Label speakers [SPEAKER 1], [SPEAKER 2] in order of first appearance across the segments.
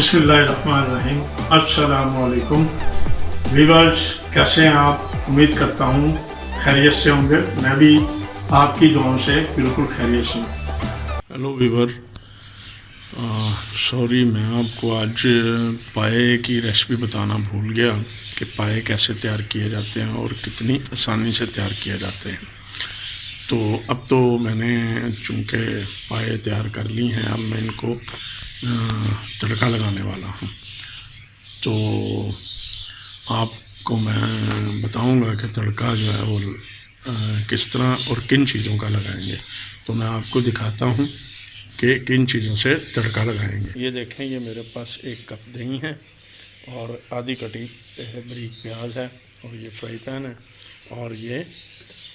[SPEAKER 1] बिस्मिल्लाहिर्रहमानिर्रहीम। अस्सलामुअलैकुम व्यूअर्स, कैसे हैं आप? उम्मीद करता हूँ खैरियत से होंगे। मैं भी आपकी दुआओं से बिल्कुल खैरियत से हूँ। हेलो व्यूअर, सॉरी मैं आपको आज पाए की रेसिपी बताना भूल गया कि पाए कैसे तैयार किए जाते हैं और कितनी आसानी से तैयार किए जाते हैं। तो अब तो मैंने चूँकि पाए तैयार कर ली हैं, अब मैं इनको तड़का लगाने वाला हूँ। तो आपको मैं बताऊंगा कि तड़का जो है वो किस तरह और किन चीज़ों का लगाएंगे। तो मैं आपको दिखाता हूँ कि किन चीज़ों से तड़का लगाएंगे। ये देखें, ये मेरे पास 1 कप दही है और आधी कटी बारीक प्याज है और ये फ्राई पैन है और ये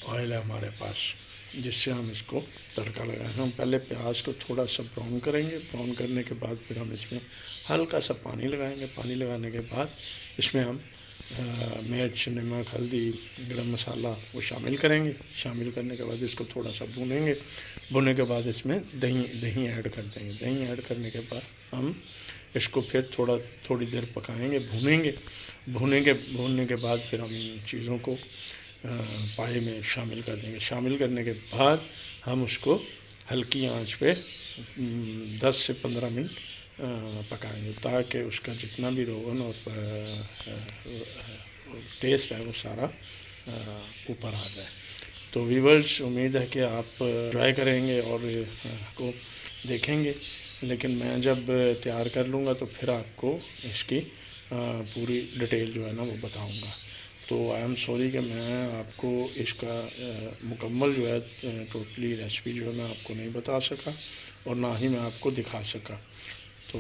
[SPEAKER 1] ऑयल है हमारे पास, जिससे हम इसको तड़का लगाएं। हम पहले प्याज को थोड़ा सा ब्राउन करेंगे। ब्राउन करने के बाद फिर हम इसमें हल्का सा पानी लगाएंगे। पानी लगाने के बाद इसमें हम मिर्च, नमक, हल्दी, गरम मसाला वो शामिल करेंगे। शामिल करने के बाद इसको थोड़ा सा भूनेंगे। भुनने के बाद इसमें दही ऐड कर देंगे। दही ऐड करने के बाद हम इसको फिर थोड़ी देर पकाएंगे, भूनेंगे। भूनने के बाद फिर हम इन चीज़ों को पाए में शामिल कर देंगे। शामिल करने के बाद हम उसको हल्की आंच पे 10 से 15 मिनट पकाएंगे, ताकि उसका जितना भी रोगन और टेस्ट है वो सारा ऊपर आ जाए। तो व्यूअर्स, उम्मीद है कि आप ट्राई करेंगे और को देखेंगे। लेकिन मैं जब तैयार कर लूँगा तो फिर आपको इसकी पूरी डिटेल जो है ना वो बताऊँगा। तो आई एम सॉरी कि मैं आपको इसका मुकम्मल जो है टोटली रेसिपी जो है मैं आपको नहीं बता सका और ना ही मैं आपको दिखा सका। तो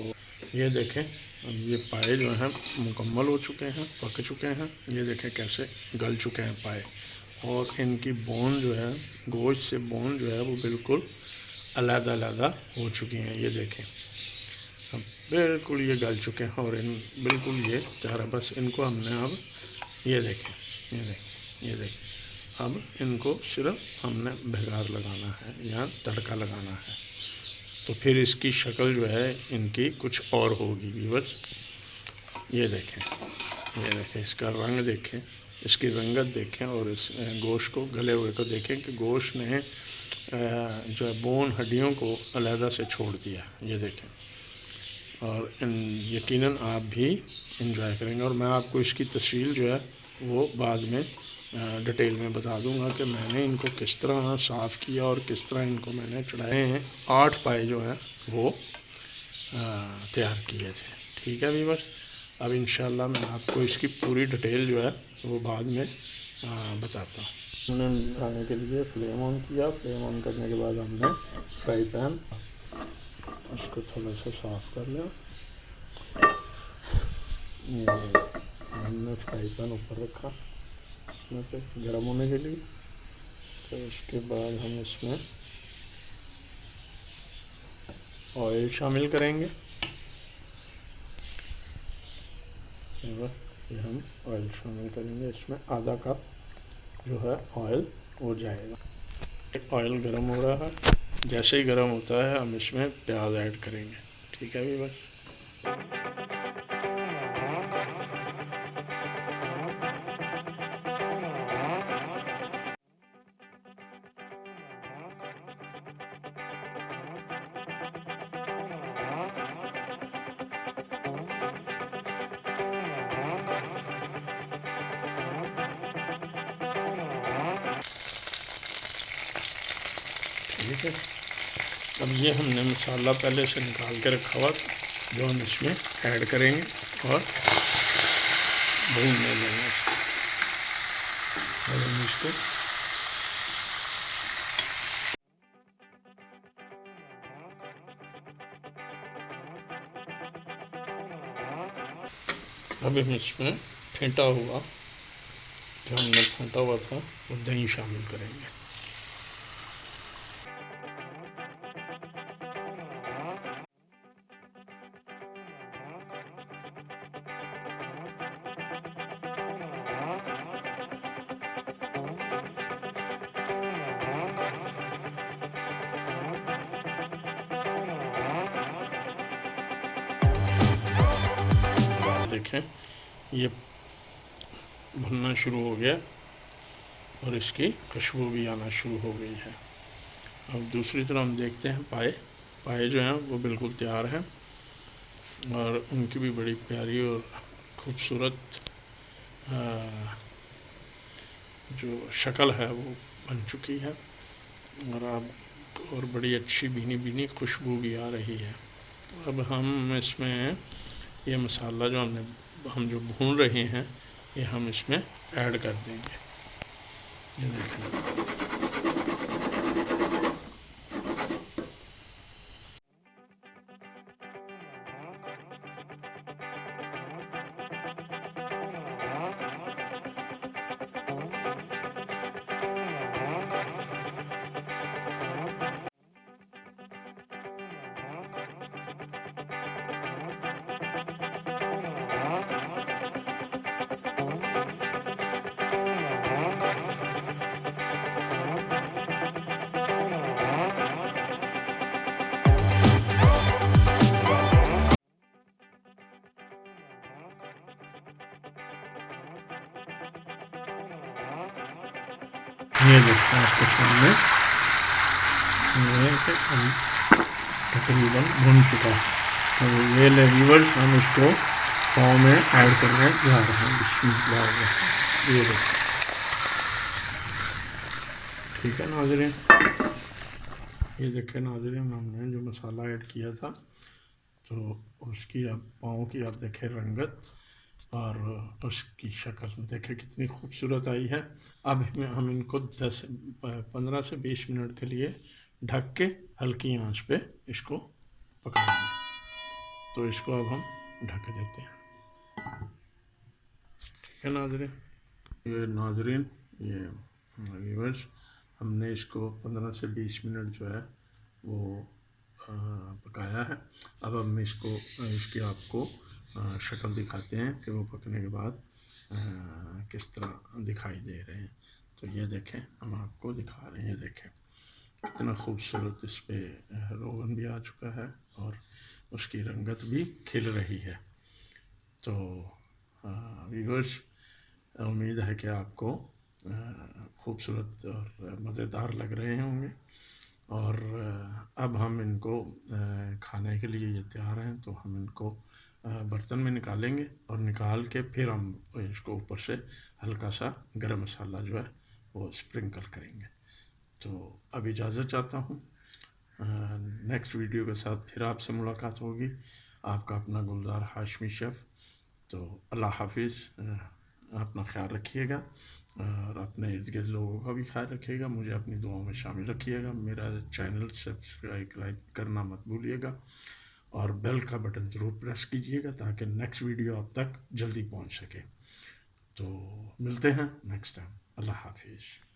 [SPEAKER 1] ये देखें, अब ये पाए जो हैं मुकम्मल हो चुके हैं, पक चुके हैं। ये देखें कैसे गल चुके हैं पाए, और इनकी बोन जो है, गोश्त से बोन जो है वो बिल्कुल अलग-अलग हो चुकी हैं। ये देखें, अब बिल्कुल ये गल चुके हैं और इन बिल्कुल ये तैयार है। बस इनको हमने अब ये देखें, ये देखें, अब इनको सिर्फ हमने भगार लगाना है या तड़का लगाना है। तो फिर इसकी शक्ल जो है इनकी कुछ और होगी व्यूअर्स। ये देखें, इसका रंग देखें, इसकी रंगत देखें और इस गोश्त को, गले हुए को देखें कि गोश्त ने जो है बोन, हड्डियों को अलहदा से छोड़ दिया। ये देखें, और यकीनन आप भी इंजॉय करेंगे। और मैं आपको इसकी तफसील जो है वो बाद में डिटेल में बता दूंगा कि मैंने इनको किस तरह साफ़ किया और किस तरह इनको मैंने चढ़ाए हैं। 8 पाए जो है वो तैयार किए थे। ठीक है व्यूअर्स, अब इंशाल्लाह मैं आपको इसकी पूरी डिटेल जो है वो बाद में बताता हूँ। हमने बनाने के लिए फ्लेम ऑन किया। फ्लेम ऑन करने के बाद हमने फ्राई पैन, उसको थोड़ा सा साफ़ कर लिया। हमने फ्राई पैन ऊपर रखा इसमें पे गर्म होने के लिए। तो इसके बाद हम इसमें ऑयल शामिल करेंगे। ये हम ऑयल शामिल करेंगे, इसमें आधा कप जो है ऑयल हो जाएगा। ऑयल गर्म हो रहा है, जैसे ही गर्म होता है हम इसमें प्याज ऐड करेंगे। ठीक है भी बस। ठीक है, अब ये हमने मसाला पहले से निकाल के रखा हुआ जो हम इसमें ऐड करेंगे और भूनने देंगे। और हम इसको अब हम इसमें फेंटा हुआ, जो हमने फेंटा हुआ था, वो दही शामिल करेंगे। देखें ये भुनना शुरू हो गया और इसकी खुशबू भी आना शुरू हो गई है। अब दूसरी तरफ हम देखते हैं पाए जो हैं वो बिल्कुल तैयार हैं और उनकी भी बड़ी प्यारी और खूबसूरत जो शक्ल है वो बन चुकी है और बड़ी अच्छी भीनी भीनी खुशबू भी आ रही है। अब हम इसमें ये मसाला जो हम जो भून रहे हैं ये हम इसमें ऐड कर देंगे। ये देखिए ये देखते हैं आपके सामने ये तकरीबन भुन चुका है। तो ये व्यूअर्स हम इसको पाव में ऐड करने जा रहे हैं। बिस्मिल्लाह। ये देखिए ठीक है नाज़रीन, ये देखें नाज़रीन हमने जो मसाला ऐड किया था तो उसकी अब पाँव की आप देखें रंगत और उसकी शक्ल देखें कितनी खूबसूरत आई है। अब हम इनको 15 से 20 मिनट के लिए ढक के हल्की आंच पे इसको पकाएंगे। तो इसको अब हम ढक देते हैं। ठीक है नाज़रीन, ये व्यूअर्स हमने इसको 15 से 20 मिनट जो है वो पकाया है। अब हम इसकी आपको शक्ल दिखाते हैं कि वो पकने के बाद किस तरह दिखाई दे रहे हैं। तो ये देखें हम आपको दिखा रहे हैं। ये देखें कितना खूबसूरत इस पर रोगन भी आ चुका है और उसकी रंगत भी खिल रही है। तो व्यूअर्स उम्मीद है कि आपको खूबसूरत और मज़ेदार लग रहे होंगे और अब हम इनको खाने के लिए ये तैयार हैं। तो हम इनको बर्तन में निकालेंगे और निकाल के फिर हम इसको ऊपर से हल्का सा गरम मसाला जो है वो स्प्रिंकल करेंगे। तो अब इजाज़त चाहता हूँ, नेक्स्ट वीडियो के साथ फिर आपसे मुलाकात होगी। आपका अपना गुलजार हाशमी शेफ़। तो अल्लाह हाफिज़, अपना ख्याल रखिएगा और अपने इर्द गिर्द लोगों का भी ख्याल रखिएगा। मुझे अपनी दुआओं में शामिल रखिएगा। मेरा चैनल सब्सक्राइब करना मत भूलिएगा और बेल का बटन ज़रूर प्रेस कीजिएगा ताकि नेक्स्ट वीडियो आप तक जल्दी पहुंच सके। तो मिलते हैं नेक्स्ट टाइम। अल्लाह हाफिज़।